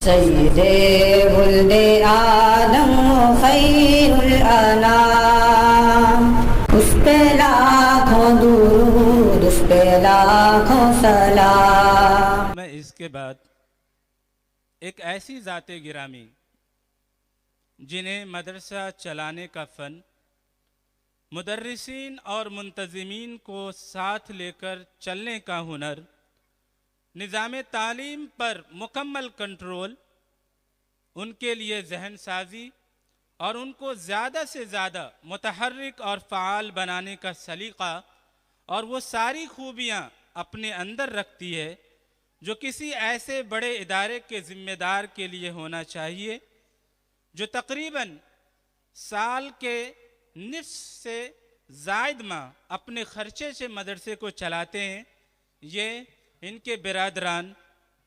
سید ولد آدم خیر الانام، اس پہ لاکھوں درود، اس پہ لاکھوں سلام۔ میں اس کے بعد ایک ایسی ذات گرامی جنہیں مدرسہ چلانے کا فن، مدرسین اور منتظمین کو ساتھ لے کر چلنے کا ہنر، نظام تعلیم پر مکمل کنٹرول، ان کے لیے ذہن سازی اور ان کو زیادہ سے زیادہ متحرک اور فعال بنانے کا سلیقہ اور وہ ساری خوبیاں اپنے اندر رکھتی ہے جو کسی ایسے بڑے ادارے کے ذمہ دار کے لیے ہونا چاہیے جو تقریباً سال کے نصف سے زائد ماہ اپنے خرچے سے مدرسے کو چلاتے ہیں۔ یہ ان کے برادران،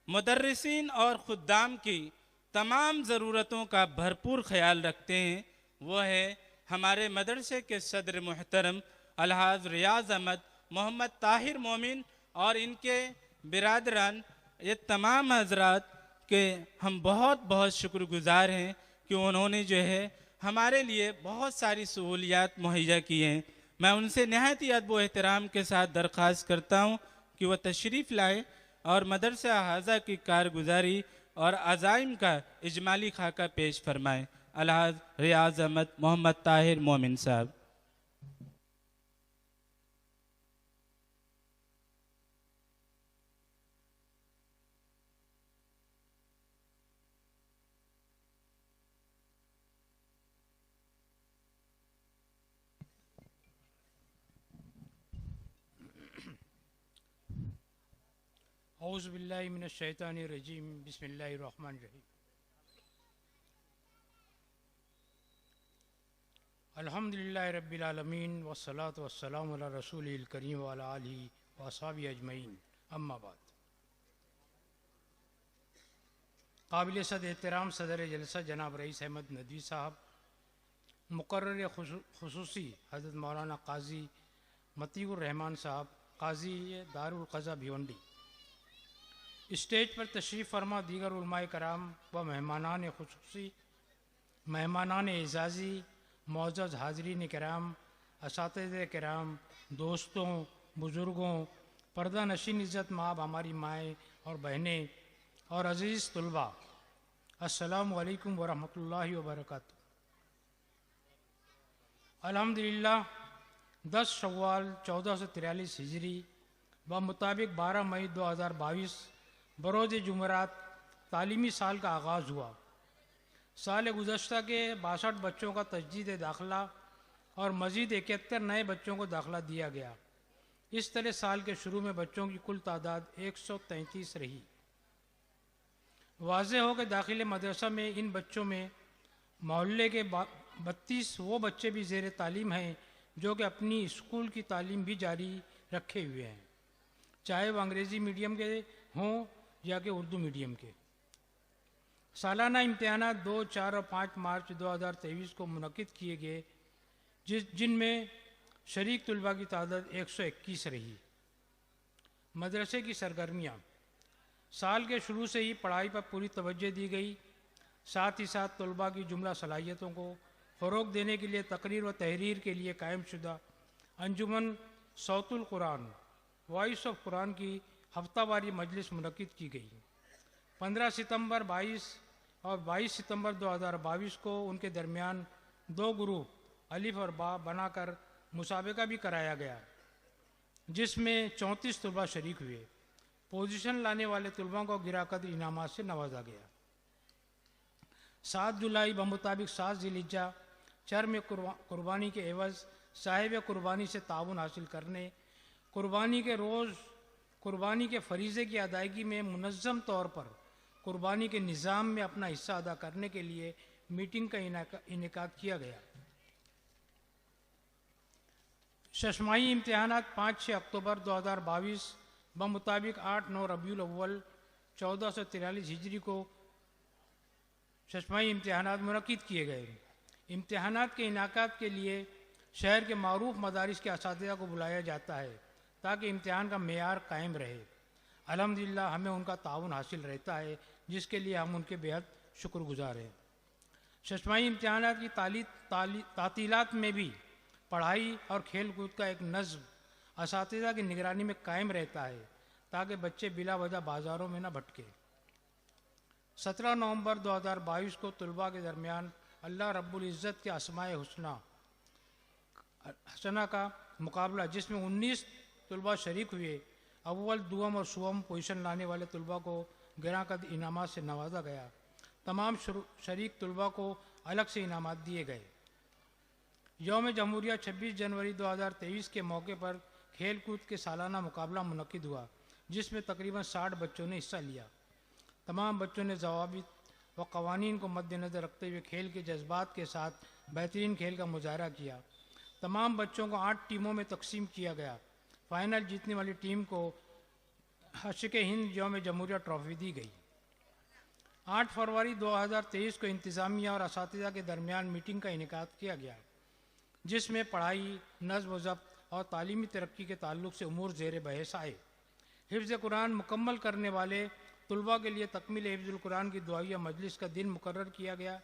مدرسین اور خدام کی تمام ضرورتوں کا بھرپور خیال رکھتے ہیں۔ وہ ہے ہمارے مدرسے کے صدر محترم الحاج ریاض احمد محمد طاہر مومن اور ان کے برادران، یہ تمام حضرات کے ہم بہت بہت شکر گزار ہیں کہ انہوں نے جو ہے ہمارے لیے بہت ساری سہولیات مہیا کی ہیں۔ میں ان سے نہایت ہی ادب و احترام کے ساتھ درخواست کرتا ہوں کہ وہ تشریف لائے اور مدرسہ حاضہ کی کارگزاری اور عزائم کا اجمالی خاکہ پیش فرمائیں۔ الحاج ریاض احمد محمد طاہر مومن صاحب۔ اعوذ باللہ من الشیطان الرجیم، بسم اللہ الرحمن الرحیم۔ الحمدللہ رب العالمین والصلاة والسلام علی رسول الکریم وعلی آلہ واصحابہ اجمعین، اما بعد۔ قابل صد احترام صدر جلسہ جناب رئیس احمد ندوی صاحب، مقرر خصوصی حضرت مولانا قاضی مطیع الرحمان صاحب، قاضی دارالقضا بھیونڈی، اسٹیج پر تشریف فرما دیگر علماء کرام و مہمانان خصوصی، مہمانان اعزازی، معزز حاضرین کرام، اساتذہ کرام، دوستوں، بزرگوں، پردہ نشین عزت مآب ہماری مائیں اور بہنیں اور عزیز طلباء، السلام علیکم ورحمۃ اللہ وبرکاتہ۔ الحمدللہ 10 شوال 1443 ہجری بمطابق 12 مئی 2022 بروز جمعرات تعلیمی سال کا آغاز ہوا۔ سال گزشتہ کے 62 بچوں کا تجدید داخلہ اور مزید 71 نئے بچوں کو داخلہ دیا گیا۔ اس طرح سال کے شروع میں بچوں کی کل تعداد 133 رہی۔ واضح ہو کہ داخل مدرسہ میں ان بچوں میں محلے کے 32 وہ بچے بھی زیر تعلیم ہیں جو کہ اپنی اسکول کی تعلیم بھی جاری رکھے ہوئے ہیں، چاہے وہ انگریزی میڈیم کے ہوں یا کہ اردو میڈیم کے۔ سالانہ امتحانات 2، 4 اور 5 مارچ 2023 کو منعقد کیے گئے، جن میں شریک طلباء کی تعداد 121 رہی۔ مدرسے کی سرگرمیاں: سال کے شروع سے ہی پڑھائی پر پوری توجہ دی گئی، ساتھ ہی ساتھ طلباء کی جملہ صلاحیتوں کو فروغ دینے کے لیے تقریر و تحریر کے لیے قائم شدہ انجمن صوت القرآن، وائس آف قرآن کی ہفتہ واری مجلس منعقد کی گئی۔ 15 ستمبر 22 اور 22 ستمبر 2022 کو ان کے درمیان 2 گروپ الف اور با بنا کر مسابقہ بھی کرایا گیا، جس میں 34 طلباء شریک ہوئے۔ پوزیشن لانے والے طلباء کو گراں قدر انعامات سے نوازا گیا۔ 7 جولائی بمطابق 7 ذی الحجہ چرم قربانی کے عوض صاحب قربانی سے تعاون حاصل کرنے، قربانی کے روز قربانی کے فریضے کی ادائیگی میں منظم طور پر قربانی کے نظام میں اپنا حصہ ادا کرنے کے لیے میٹنگ کا انعقاد کیا گیا۔ ششماہی امتحانات 5-6 اکتوبر 2022 بمطابق 8-9 ربیع الاول 1443 ہجری کو ششماہی امتحانات منعقد کیے گئے۔ امتحانات کے انعقاد کے لیے شہر کے معروف مدارس کے اساتذہ کو بلایا جاتا ہے تاکہ امتحان کا معیار قائم رہے۔ الحمدللہ ہمیں ان کا تعاون حاصل رہتا ہے، جس کے لیے ہم ان کے بیحد شکر گزار ہیں۔ ششماہی امتحانات کی تعطیلات میں بھی پڑھائی اور کھیل کود کا ایک نظم اساتذہ کی نگرانی میں قائم رہتا ہے تاکہ بچے بلا وجہ بازاروں میں نہ بھٹکے۔ 17 نومبر 2022 کو طلباء کے درمیان اللہ رب العزت کے اسماء حسنہ کا مقابلہ، جس میں 19 طلباء شریک ہوئے۔ اول، دوم اور سوم پوزیشن لانے والے طلباء کو گراں قد انعامات سے نوازا گیا۔ تمام شریک طلباء کو الگ سے انعامات دیے گئے۔ یوم جمہوریہ 26 جنوری 2023 کے موقع پر کھیل کود کے سالانہ مقابلہ منعقد ہوا، جس میں تقریباً 60 بچوں نے حصہ لیا۔ تمام بچوں نے ضوابط و قوانین کو مد نظر رکھتے ہوئے کھیل کے جذبات کے ساتھ بہترین کھیل کا مظاہرہ کیا۔ تمام بچوں کو 8 ٹیموں میں تقسیم کیا گیا۔ فائنل جیتنے والی ٹیم کو عاشق ہند یوم جمہوریہ ٹرافی دی گئی۔ 8 فروری 2023 کو انتظامیہ اور اساتذہ کے درمیان میٹنگ کا انعقاد کیا گیا، جس میں پڑھائی، نظم و ضبط اور تعلیمی ترقی کے تعلق سے امور زیر بحث آئے۔ حفظ قرآن مکمل کرنے والے طلباء کے لیے تکمیل حفظ القرآن کی دعائیہ مجلس کا دن مقرر کیا گیا۔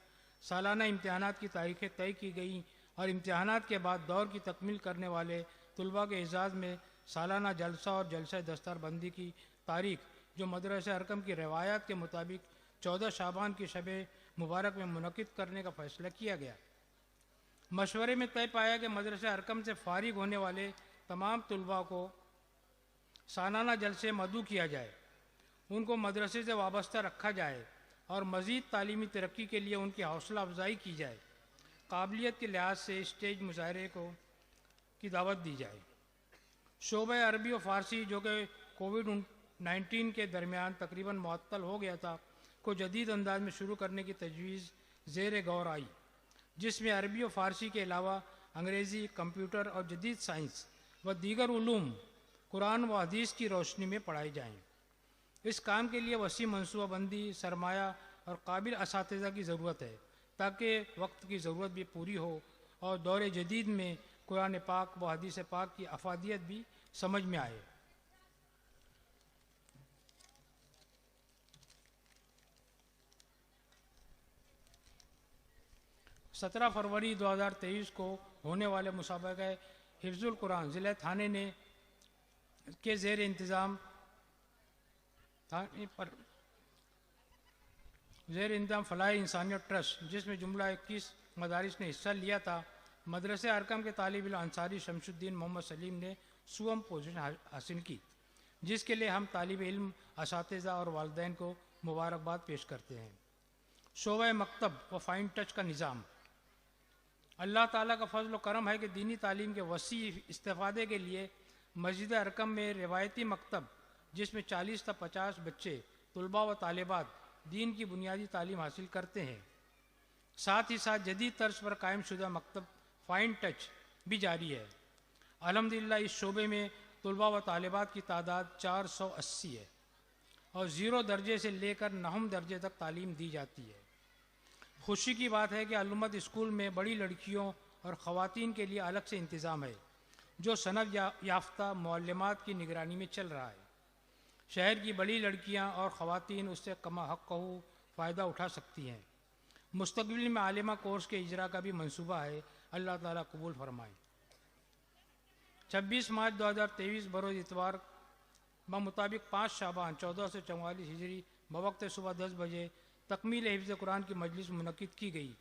سالانہ امتحانات کی تاریخیں طے کی گئیں اور امتحانات کے بعد دور کی تکمیل کرنے والے طلباء کے اعزاز میں سالانہ جلسہ اور جلسہ دستار بندی کی تاریخ، جو مدرسہ ارقم کی روایات کے مطابق 14 شعبان کی شب مبارک میں منعقد کرنے کا فیصلہ کیا گیا۔ مشورے میں طے پایا کہ مدرسہ ارقم سے فارغ ہونے والے تمام طلباء کو سالانہ جلسے مدعو کیا جائے، ان کو مدرسے سے وابستہ رکھا جائے اور مزید تعلیمی ترقی کے لیے ان کی حوصلہ افزائی کی جائے۔ قابلیت کے لحاظ سے اسٹیج مظاہرے کی دعوت دی جائے۔ شعبہ عربی و فارسی، جو کہ کووڈ-19 کے درمیان تقریباً معطل ہو گیا تھا، کو جدید انداز میں شروع کرنے کی تجویز زیر غور آئی، جس میں عربی و فارسی کے علاوہ انگریزی، کمپیوٹر اور جدید سائنس و دیگر علوم قرآن و حدیث کی روشنی میں پڑھائے جائیں۔ اس کام کے لیے وسیع منصوبہ بندی، سرمایہ اور قابل اساتذہ کی ضرورت ہے تاکہ وقت کی ضرورت بھی پوری ہو اور دور جدید میں قرآن پاک و حدیث پاک کی افادیت بھی سمجھ میں آئے۔ 17 فروری 2023 کو ہونے والے مسابقہ حفظ القرآن ضلع تھانے کے زیر انتظام فلاح انسانیت ٹرسٹ، جس میں جملہ 21 مدارس نے حصہ لیا تھا، مدرسہ ارقم کے طالب علم انصاری شمس الدین محمد سلیم نے سوم پوزیشن حاصل کی، جس کے لیے ہم طالب علم، اساتذہ اور والدین کو مبارکباد پیش کرتے ہیں۔ شعبہ مکتب و فائن ٹچ کا نظام۔ اللہ تعالیٰ کا فضل و کرم ہے کہ دینی تعلیم کے وسیع استفادے کے لیے مسجد ارقم میں روایتی مکتب، جس میں 40 تا 50 بچے، طلباء و طالبات دین کی بنیادی تعلیم حاصل کرتے ہیں۔ ساتھ ہی ساتھ جدید طرز پر قائم شدہ مکتب فائن ٹچ بھی جاری ہے۔ الحمدللہ اس شعبے میں طلباء و طالبات کی تعداد 480 ہے اور 0 درجے سے لے کر 9 درجے تک تعلیم دی جاتی ہے۔ خوشی کی بات ہے کہ علومت اسکول میں بڑی لڑکیوں اور خواتین کے لیے الگ سے انتظام ہے، جو سند یافتہ معلمات کی نگرانی میں چل رہا ہے۔ شہر کی بڑی لڑکیاں اور خواتین اس سے کما حق فائدہ اٹھا سکتی ہیں۔ مستقبل میں عالمہ کورس کے اجرا کا بھی منصوبہ ہے۔ اللہ تعالیٰ قبول فرمائے۔ 26 مارچ 2023 بروز اتوار بمطابق 5 شعبان 1444 ہجری بوقت صبح 10 بجے تکمیل حفظ قرآن کی مجلس منعقد کی گئی۔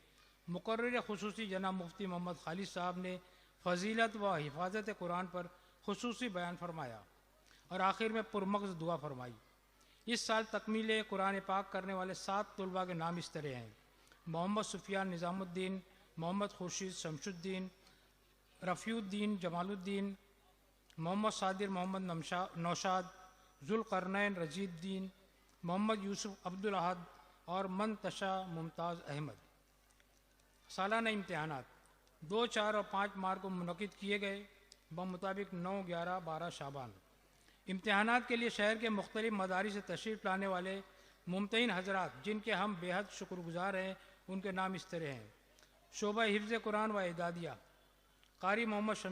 مقرر خصوصی جناب مفتی محمد خالد صاحب نے فضیلت و حفاظت قرآن پر خصوصی بیان فرمایا اور آخر میں پرمغز دعا فرمائی۔ اس سال تکمیل قرآن پاک کرنے والے 7 طلباء کے نام اس طرح ہیں: محمد سفیان نظام الدین، محمد خورشید شمس الدین، رفیع الدین جمال الدین، محمد صادر محمد نوشاد، ذوالقرنین رشید الدین، محمد یوسف عبدالاحد اور منتشا ممتاز احمد۔ سالانہ امتحانات 2، 4 اور 5 مارچ کو منعقد کیے گئے بمطابق 9، 11، 12 شعبان۔ امتحانات کے لیے شہر کے مختلف مدارس سے تشریف لانے والے ممتحن حضرات، جن کے ہم بے حد شکر گزار ہیں، ان کے نام اس طرح ہیں: شعبہ حفظ قرآن و اعدادیہ قاری محمد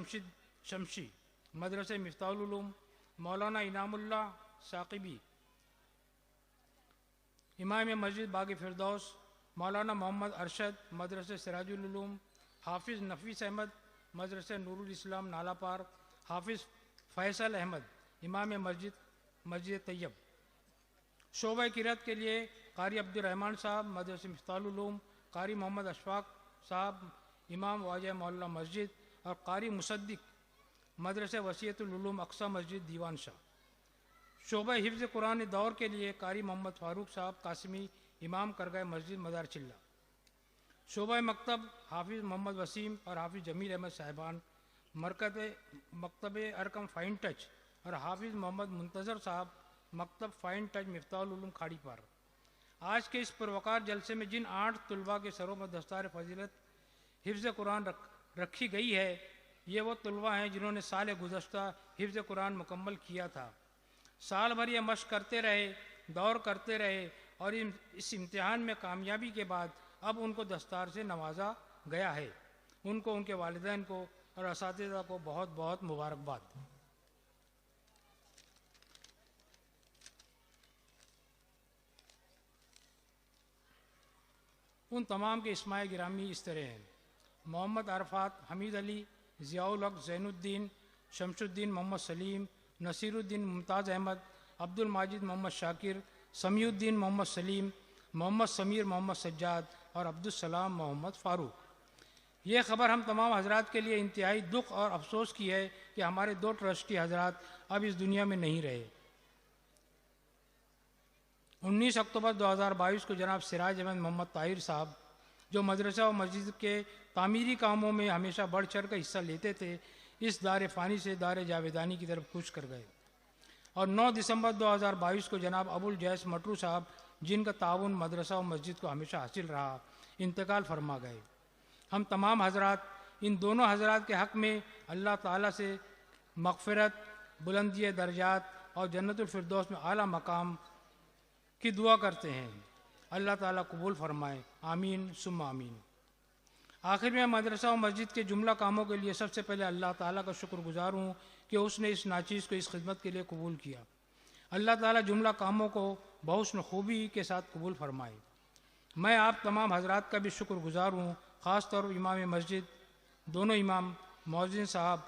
شمشی، مدرسہ مفتاح العلوم مولانا انعام اللہ ثاقبی، امام مسجد باغ فردوس مولانا محمد ارشد مدرسہ سراج العلوم، حافظ نفیس احمد مدرسہ نور الاسلام نالا پار، حافظ فیصل احمد امام مسجد طیب۔ شعبہ قرأت کے لیے قاری عبد الرحمن صاحب مدرسہ مفتاح العلوم، قاری محمد اشفاق صاحب امام واجہ مولا مسجد، اور قاری مصدق مدرسہ وسیعۃ العلوم اقصی مسجد دیوان شاہ۔ شعبہ حفظ قرآن دور کے لیے قاری محمد فاروق صاحب قاسمی امام کرگئے مسجد مدار چلہ۔ شعبہ مکتب حافظ محمد وسیم اور حافظ جمیل احمد صاحبان، مکتب ارکم فائن ٹچ اور حافظ محمد منتظر صاحب مکتب فائن ٹچ مفتاح العلوم کھاڑی پار۔ آج کے اس پروقار جلسے میں جن 8 طلباء کے سروں پر دستار فضیلت حفظ قرآن رکھی گئی ہے، یہ وہ طلباء ہیں جنہوں نے سال گزشتہ حفظ قرآن مکمل کیا تھا۔ سال بھر یہ مشق کرتے رہے، دور کرتے رہے، اور اس امتحان میں کامیابی کے بعد اب ان کو دستار سے نوازا گیا ہے۔ ان کو، ان کے والدین کو اور اساتذہ کو بہت بہت مبارکباد۔ ان تمام کے اسماء گرامی اس طرح ہیں: محمد عرفات، حمید علی، ضیاء الحق، زین الدین، شمس الدین محمد سلیم، نصیر الدین ممتاز احمد، عبد الماجد محمد شاکر، سمیع الدین محمد سلیم، محمد سمیر محمد سجاد اور عبدالسلام محمد فاروق۔ یہ خبر ہم تمام حضرات کے لیے انتہائی دکھ اور افسوس کی ہے کہ ہمارے 2 ٹرسٹی حضرات اب اس دنیا میں نہیں رہے۔ 19 اکتوبر 2022 کو جناب سراج احمد محمد طاہر صاحب، جو مدرسہ و مسجد کے تعمیری کاموں میں ہمیشہ بڑھ چڑھ کر حصہ لیتے تھے، اس دار فانی سے دار جاویدانی کی طرف کوچ کر گئے۔ اور 9 دسمبر 2022 کو جناب ابو الجیس مٹرو صاحب، جن کا تعاون مدرسہ و مسجد کو ہمیشہ حاصل رہا، انتقال فرما گئے۔ ہم تمام حضرات ان دونوں حضرات کے حق میں اللہ تعالیٰ سے مغفرت، بلندی درجات اور جنت الفردوس میں اعلیٰ مقام کی دعا کرتے ہیں۔ اللہ تعالیٰ قبول فرمائے، آمین ثم آمین۔ آخر میں مدرسہ و مسجد کے جملہ کاموں کے لیے سب سے پہلے اللہ تعالیٰ کا شکر گزار ہوں کہ اس نے اس ناچیز کو اس خدمت کے لیے قبول کیا۔ اللہ تعالیٰ جملہ کاموں کو بحسن خوبی کے ساتھ قبول فرمائے۔ میں آپ تمام حضرات کا بھی شکر گزار ہوں، خاص طور پر امام مسجد، دونوں امام، مؤذن صاحب،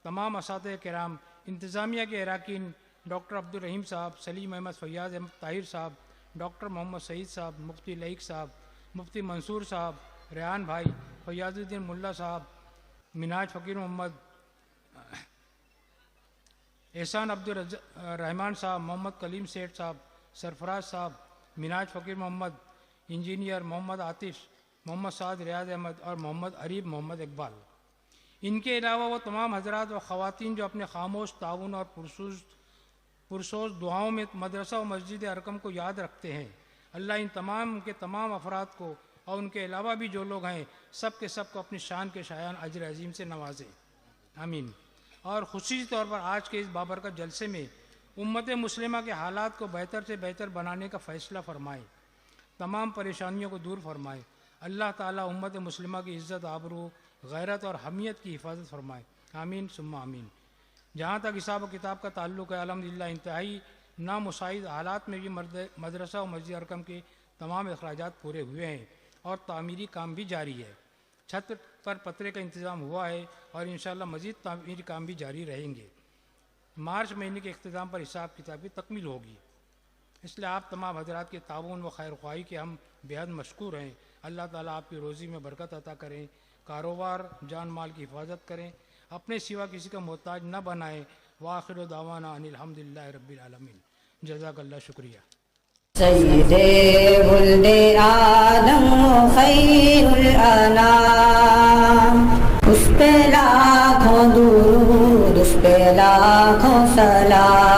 تمام اساتذہ کرام، انتظامیہ کے اراکین، ڈاکٹر عبد الرحیم صاحب، سلیم احمد فیاض احمد طاہر صاحب، ڈاکٹر محمد سعید صاحب، مفتی لائق صاحب، مفتی منصور صاحب، ریحان بھائی، فیاض الدین ملا صاحب، مناج فقیر محمد، احسان عبد الرحمان صاحب، محمد کلیم سیٹھ صاحب، سرفراز صاحب، مناج فقیر محمد، انجینئر محمد عاطف، محمد سعد ریاض احمد اور محمد عریب محمد اقبال۔ ان کے علاوہ وہ تمام حضرات و خواتین جو اپنے خاموش تعاون اور پرسوز دعاؤں میں مدرسہ و مسجد ارکم کو یاد رکھتے ہیں، اللہ ان تمام کے تمام افراد کو اور ان کے علاوہ بھی جو لوگ ہیں سب کے سب کو اپنی شان کے شایان اجر عظیم سے نوازے، آمین۔ اور خصوصی طور پر آج کے اس بابرکت جلسے میں امت مسلمہ کے حالات کو بہتر سے بہتر بنانے کا فیصلہ فرمائے، تمام پریشانیوں کو دور فرمائے۔ اللہ تعالیٰ امت مسلمہ کی عزت، آبرو، غیرت اور حمیت کی حفاظت فرمائے، آمین ثم آمین۔ جہاں تک حساب و کتاب کا تعلق ہے، الحمدللہ انتہائی نامساعد حالات میں بھی مدرسہ و مسجد ارکم کے تمام اخراجات پورے ہوئے ہیں اور تعمیری کام بھی جاری ہے۔ چھت پر پترے کا انتظام ہوا ہے اور انشاءاللہ مزید تعمیری کام بھی جاری رہیں گے۔ مارچ مہینے کے اختتام پر حساب کتاب کی تکمیل ہوگی۔ اس لیے آپ تمام حضرات کے تعاون و خیر خواہی کے ہم بے حد مشکور ہیں۔ اللہ تعالیٰ آپ کی روزی میں برکت عطا کریں، کاروبار جان مال کی حفاظت کریں، اپنے سوا کسی کا محتاج نہ بنائیں۔ وآخر دعوانا ان الحمدللہ رب العالمین۔ جزاک اللہ، شکریہ۔ سید ولد آدم خیر الانام، اس پہ لاکھوں درود، اس پہ لاکھوں سلام۔